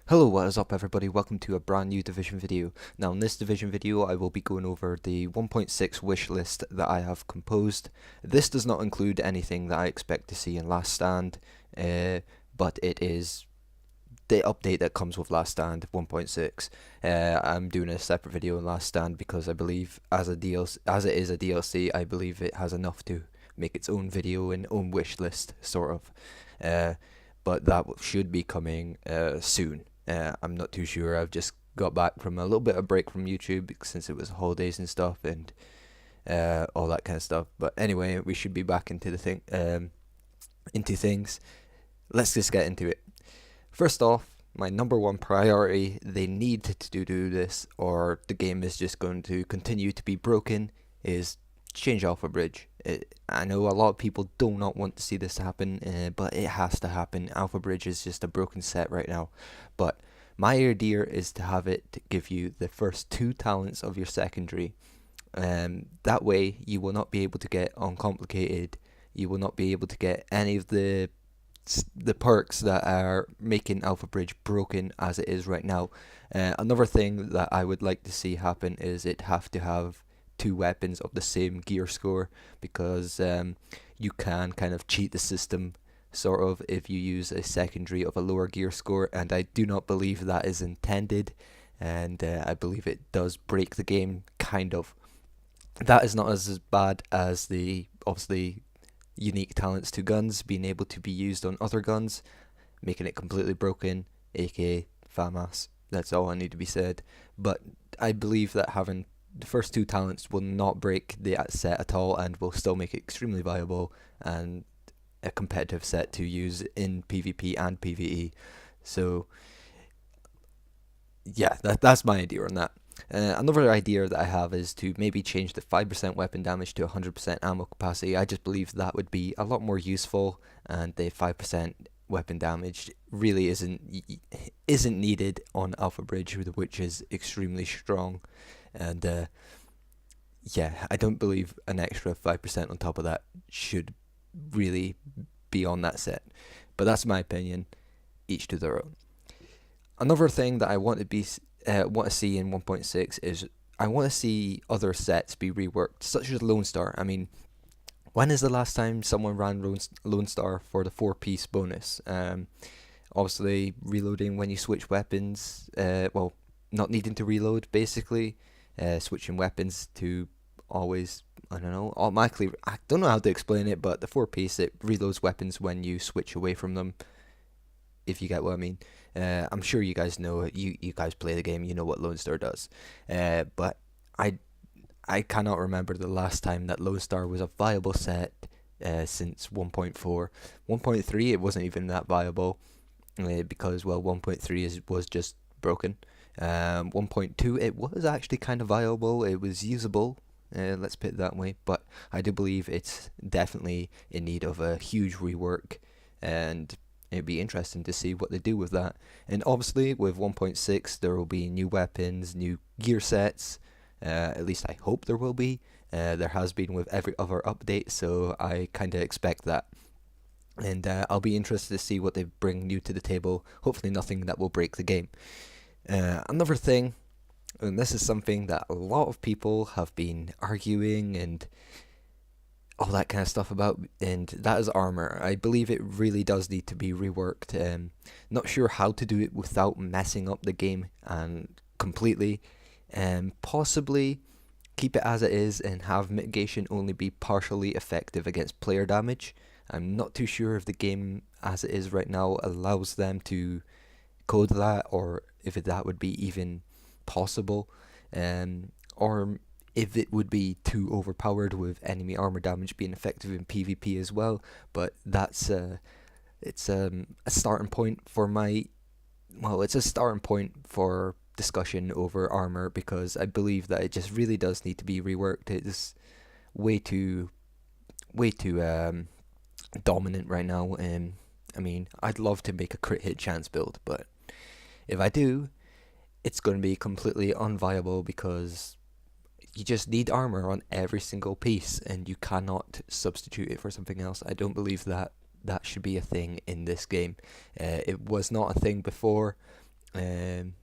Hello, what is up everybody, welcome to a brand new Division video. Now in this Division video I will be going over the 1.6 wish list that I have composed. This does not include anything that I expect to see in Last Stand, but it is the update that comes with Last Stand 1.6. I'm doing a separate video on Last Stand because I believe as it is a DLC, I believe it has enough to make its own video and own wish list, sort of. But that should be coming soon. I'm not too sure. I've just got back from a little bit of break from YouTube since it was holidays and stuff and all that kind of stuff. But anyway, we should be back into into things. Let's just get into it. First off, my number one priority, they need to do this or the game is just going to continue to be broken, is change Alpha Bridge. I know a lot of people do not want to see this happen, but it has to happen. Alpha Bridge is just a broken set right now. But my idea is to have it give you the first two talents of your secondary. That way you will not be able to get uncomplicated. You will not be able to get any of the perks that are making Alpha Bridge broken as it is right now. Another thing that I would like to see happen is it have to have two weapons of the same gear score, because you can kind of cheat the system sort of if you use a secondary of a lower gear score, and I do not believe that is intended, and I believe it does break the game kind of. That is not as bad as the obviously unique talents to guns being able to be used on other guns, making it completely broken, aka FAMAS. That's all I need to be said. But I believe that having the first two talents will not break the set at all and will still make it extremely viable and a competitive set to use in PvP and PvE. So yeah, that's my idea on that. Another idea that I have is to maybe change the 5% weapon damage to 100% ammo capacity. I just believe that would be a lot more useful, and the 5% weapon damage really isn't needed on Alpha Bridge, which is extremely strong. And yeah, I don't believe an extra 5% on top of that should really be on that set. But that's my opinion, each to their own. Another thing that I want to see in 1.6 is I want to see other sets be reworked, such as Lone Star. I mean, when is the last time someone ran Lone Star for the 4-piece bonus? Obviously, reloading when you switch weapons, well, not needing to reload, basically. Switching weapons to always, I don't know, automatically, I don't know how to explain it, but the 4-piece, it reloads weapons when you switch away from them, if you get what I mean. I'm sure you guys know it. You guys play the game, you know what Lone Star does. But I cannot remember the last time that Lone Star was a viable set since 1.4. 1.3, it wasn't even that viable, because, well, 1.3 was just broken. 1.2, it was actually kind of viable, it was usable, let's put it that way, but I do believe it's definitely in need of a huge rework, and it'd be interesting to see what they do with that. And obviously with 1.6 there will be new weapons, new gear sets, at least I hope there will be. There has been with every other update, so I kind of expect that. And I'll be interested to see what they bring new to the table, hopefully nothing that will break the game. Another thing, and this is something that a lot of people have been arguing and all that kind of stuff about, and that is armor. I believe it really does need to be reworked. Not sure how to do it without messing up the game and completely. Possibly keep it as it is and have mitigation only be partially effective against player damage. I'm not too sure if the game as it is right now allows them to code that, or if that would be even possible, or if it would be too overpowered with enemy armor damage being effective in PvP as well. But that's it's a starting point for it's a starting point for discussion over armor, because I believe that it just really does need to be reworked. It is way too dominant right now. I mean, I'd love to make a crit hit chance build, but if I do, it's going to be completely unviable, because you just need armor on every single piece and you cannot substitute it for something else. I don't believe that should be a thing in this game. It was not a thing before, Um,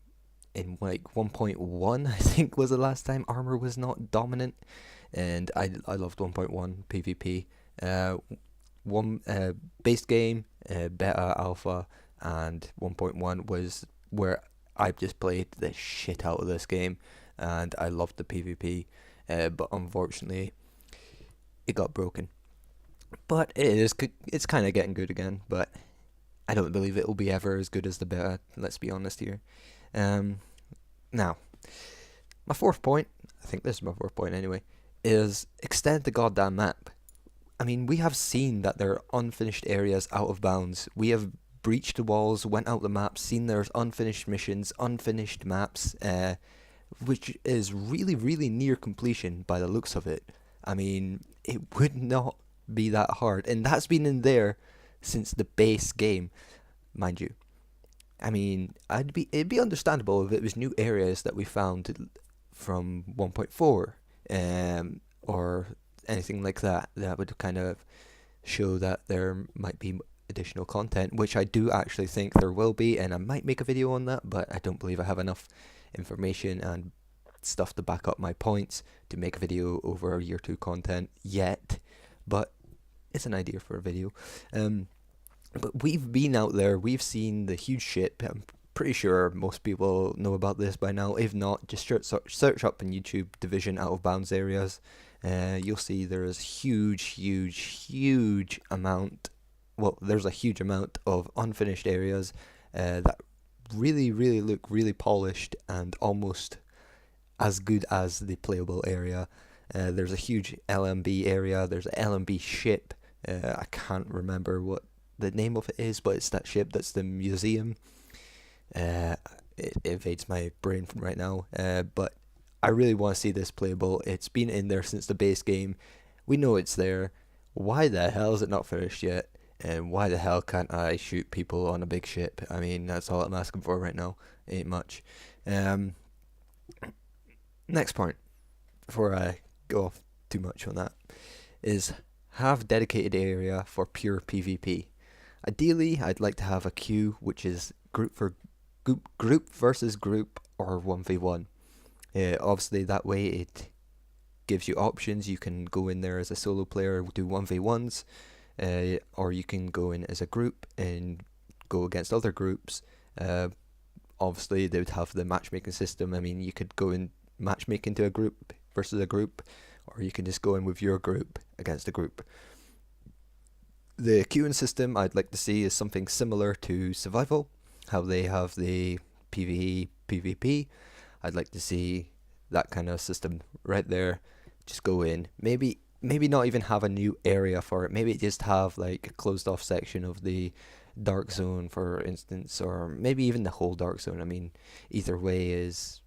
in like 1.1, I think was the last time armor was not dominant, and I loved 1.1 PvP. Uh, one base game, beta, alpha, and 1.1 was where I just played the shit out of this game, and I loved the PvP. But unfortunately, it got broken. But it's kind of getting good again. But I don't believe it will be ever as good as the beta. Let's be honest here. Um, Now, my fourth point, I think this is my fourth point anyway, is extend the goddamn map. I mean, we have seen that there are unfinished areas out of bounds. We have breached the walls, went out the map, seen there's unfinished missions, unfinished maps, which is really, really near completion by the looks of it. I mean, it would not be that hard, and that's been in there since the base game, mind you. I mean, it'd be understandable if it was new areas that we found from 1.4, or anything like that. That would kind of show that there might be additional content, which I do actually think there will be, and I might make a video on that, but I don't believe I have enough information and stuff to back up my points to make a video over year 2 content yet, but it's an idea for a video. But we've been out there, we've seen the huge ship. I'm pretty sure most people know about this by now. If not, just search up on YouTube Division out of bounds areas. You'll see there is huge amount. Well, there's a huge amount of unfinished areas that really look really polished and almost as good as the playable area. There's a huge LMB area. There's an LMB ship. I can't remember what the name of it is, but it's that ship that's the museum. It evades my brain from right now, but I really want to see this playable. It's been in there since the base game. We know it's there. Why the hell is it not finished yet? And why the hell can't I shoot people on a big ship? I mean, that's all I'm asking for right now. Ain't much. Next point, before I go off too much on that, is have dedicated area for pure PvP. Ideally, I'd like to have a queue which is group versus group or 1v1. Obviously, that way it gives you options. You can go in there as a solo player, do 1v1s, or you can go in as a group and go against other groups. Obviously, they would have the matchmaking system. I mean, you could go in matchmaking to a group versus a group, or you can just go in with your group against a group. The queuing system I'd like to see is something similar to Survival, how they have the PvE, PvP. I'd like to see that kind of system right there. Just go in. Maybe not even have a new area for it. Maybe just have like a closed off section of the dark zone, for instance, or maybe even the whole dark zone. I mean, either way is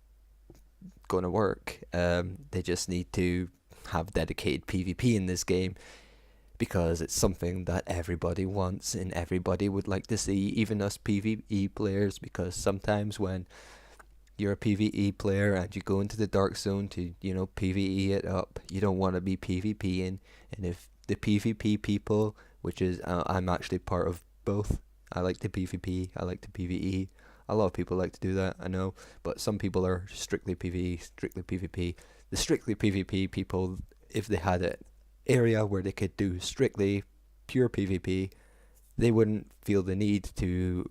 going to work. They just need to have dedicated PvP in this game, because it's something that everybody wants and everybody would like to see, even us PvE players, because sometimes when you're a PvE player and you go into the dark zone to, PvE it up, you don't want to be PvPing, and if the PvP people, which is, I'm actually part of both, I like to PvP, I like to PvE, a lot of people like to do that, I know, but some people are strictly PvE, strictly PvP. The strictly PvP people, if they had it area where they could do strictly pure PvP, they wouldn't feel the need to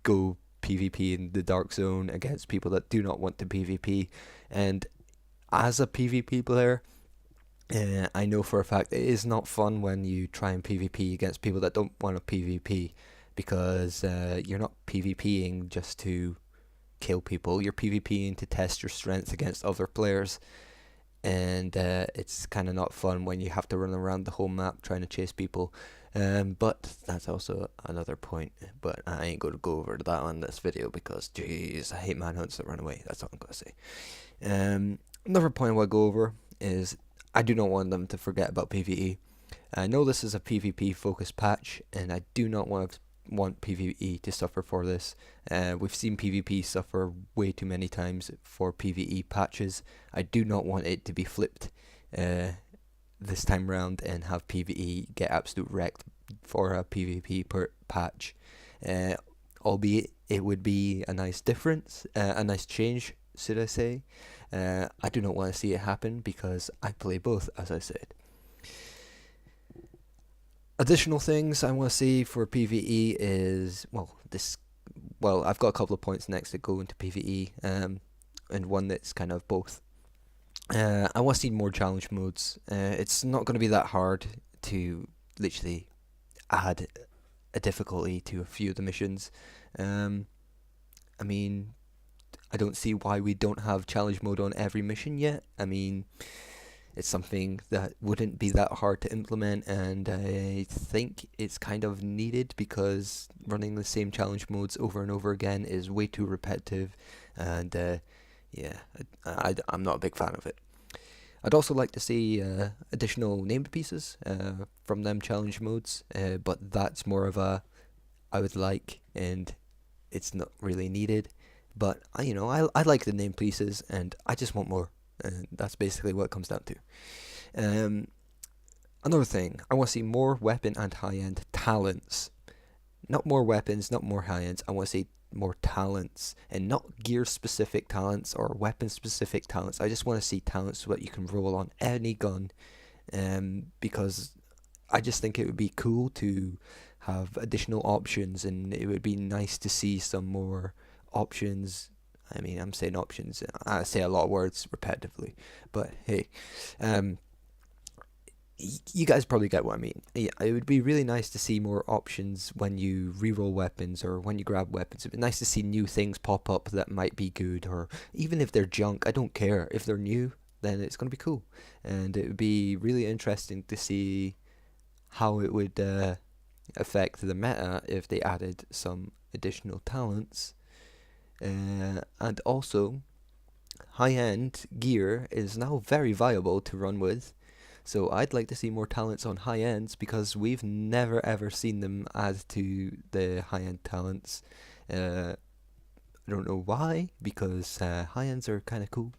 go PvP in the dark zone against people that do not want to PvP. And as a PvP player, I know for a fact it is not fun when you try and PvP against people that don't want to PvP, because you're not PvPing just to kill people, you're PvPing to test your strength against other players. And it's kind of not fun when you have to run around the whole map trying to chase people. But that's also another point. But I ain't going to go over that on this video because, jeez, I hate manhunts that run away. That's all I'm going to say. Another point I want to go over is I do not want them to forget about PvE. I know this is a PvP focused patch, and I do not want PvE to suffer for this. We've seen PvP suffer way too many times for PvE patches. I do not want it to be flipped this time round and have PvE get absolute wrecked for a PvP patch. Albeit it would be a nice difference, a nice change, should I say. I do not want to see it happen because I play both, as I said. Additional things I want to see for PvE is, well, I've got a couple of points next to go into PvE, and one that's kind of both. I want to see more challenge modes. It's not going to be that hard to literally add a difficulty to a few of the missions. I mean, I don't see why we don't have challenge mode on every mission yet. I mean, it's something that wouldn't be that hard to implement, and I think it's kind of needed because running the same challenge modes over and over again is way too repetitive, and yeah, I'm not a big fan of it. I'd also like to see additional named pieces from them challenge modes, but that's more of a I would like, and it's not really needed. But I like the named pieces, and I just want more, and that's basically what it comes down to. Another thing, I want to see more weapon and high-end talents. Not more weapons, not more high-ends. I want to see more talents, and not gear-specific talents or weapon-specific talents. I just want to see talents so that you can roll on any gun, because I just think it would be cool to have additional options, and it would be nice to see some more options. I mean, I'm saying options. I say a lot of words repetitively, but hey, you guys probably get what I mean. Yeah, it would be really nice to see more options when you reroll weapons or when you grab weapons. It'd be nice to see new things pop up that might be good, or even if they're junk, I don't care. If they're new, then it's going to be cool. And it would be really interesting to see how it would affect the meta if they added some additional talents. And also, high-end gear is now very viable to run with. So I'd like to see more talents on high ends because we've never ever seen them add to the high end talents. I don't know why, because high ends are kind of cool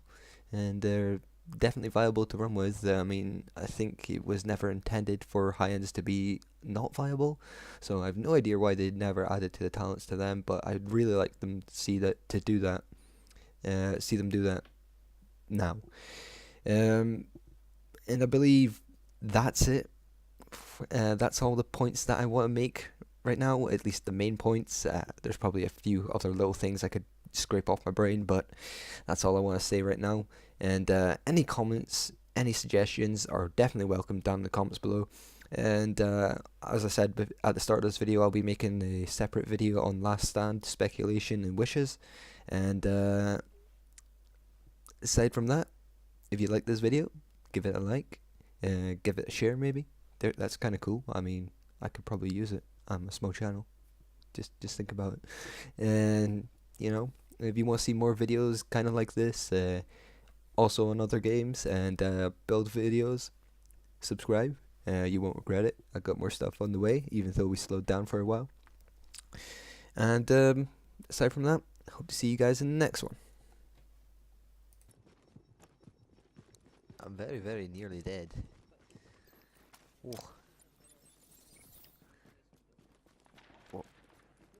and they're definitely viable to run with. I mean, I think it was never intended for high ends to be not viable, so I have no idea why they never added to the talents to them. But I'd really like them to see them do that now. And I believe that's it. That's all the points that I want to make right now, at least the main points. There's probably a few other little things I could scrape off my brain, but that's all I want to say right now. And any comments, any suggestions are definitely welcome down in the comments below. And as I said at the start of this video, I'll be making a separate video on Last Stand, speculation, and wishes. And aside from that, if you like this video, give it a like, give it a share maybe. That's kind of cool. I mean, I could probably use it. I'm a small channel. Just think about it. And if you want to see more videos kind of like this, also on other games and build videos, subscribe. You won't regret it. I got more stuff on the way, even though we slowed down for a while. And aside from that, I hope to see you guys in the next one. I'm very, very nearly dead. Oh.